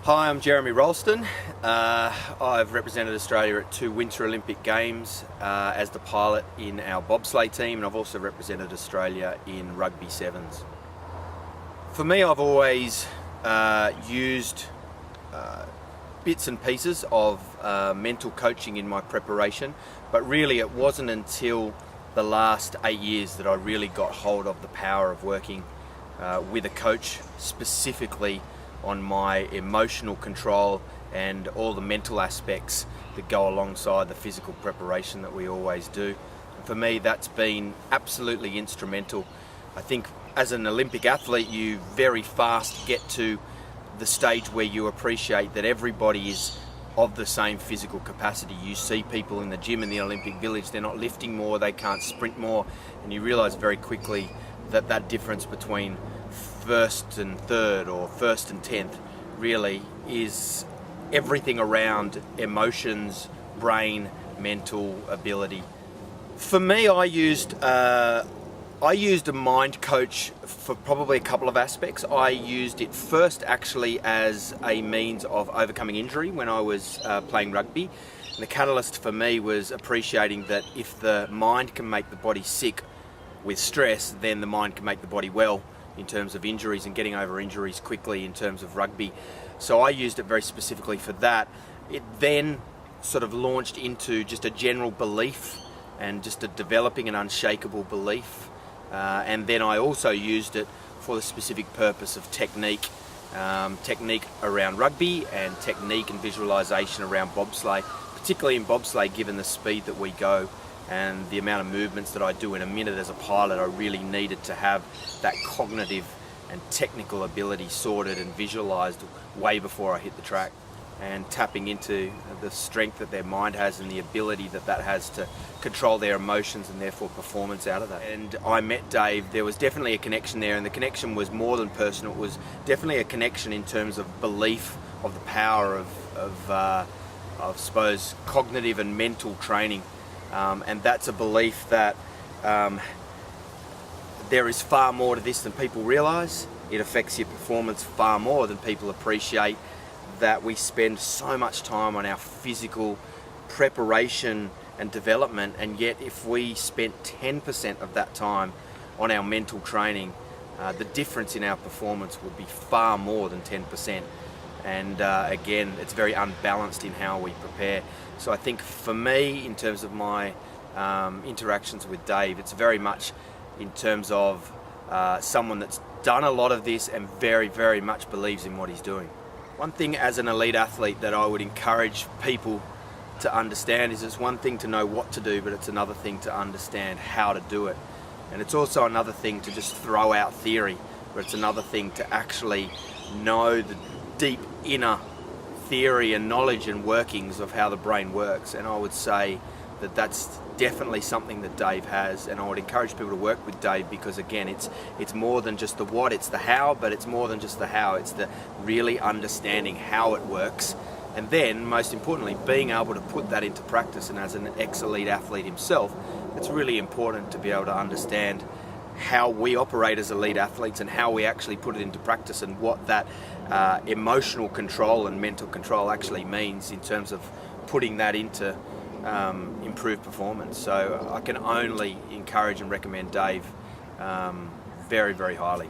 Hi, I'm Jeremy Rolleston. I've represented Australia at 2 Winter Olympic Games as the pilot in our bobsleigh team, and I've also represented Australia in rugby sevens. For me, I've always used bits and pieces of mental coaching in my preparation, but really it wasn't until the last 8 years that I really got hold of the power of working with a coach, specifically on my emotional control and all the mental aspects that go alongside the physical preparation that we always do. And for me, that's been absolutely instrumental. I think as an Olympic athlete, you very fast get to the stage where you appreciate that everybody is of the same physical capacity. You see people in the gym in the Olympic Village, they're not lifting more, they can't sprint more, and you realize very quickly that that difference between first and third or first and 10th really is everything around emotions, brain, mental ability. For me, I used a mind coach for probably a couple of aspects. I used it first actually as a means of overcoming injury when I was playing rugby. And the catalyst for me was appreciating that if the mind can make the body sick with stress, then the mind can make the body well in terms of injuries and getting over injuries quickly in terms of rugby. So I used it very specifically for that. It then sort of launched into just a general belief and just a developing an unshakable belief. And then I also used it for the specific purpose of technique around rugby and technique and visualization around bobsleigh, particularly in bobsleigh given the speed that we go and the amount of movements that I do in a minute as a pilot. I really needed to have that cognitive and technical ability sorted and visualized way before I hit the track, and tapping into the strength that their mind has and the ability that that has to control their emotions and therefore performance out of that. And I met Dave, there was definitely a connection there, and the connection was more than personal. It was definitely a connection in terms of belief of the power of I suppose cognitive and mental training. And that's a belief that there is far more to this than people realise. It affects your performance far more than people appreciate, that we spend so much time on our physical preparation and development, and yet if we spent 10% of that time on our mental training, the difference in our performance would be far more than 10%. And again, it's very unbalanced in how we prepare. So I think for me, in terms of my interactions with Dave, it's very much in terms of someone that's done a lot of this and very, very much believes in what he's doing. One thing as an elite athlete that I would encourage people to understand is it's one thing to know what to do, but it's another thing to understand how to do it. And it's also another thing to just throw out theory, but it's another thing to actually know the deep inner theory and knowledge and workings of how the brain works. And I would say that that's definitely something that Dave has, and I would encourage people to work with Dave, because again, it's more than just the what, it's the how, but it's more than just the how, it's the really understanding how it works, and then most importantly being able to put that into practice. And as an ex-elite athlete himself, it's really important to be able to understand how we operate as elite athletes and how we actually put it into practice, and what that emotional control and mental control actually means in terms of putting that into improved performance. So I can only encourage and recommend Dave very, very highly.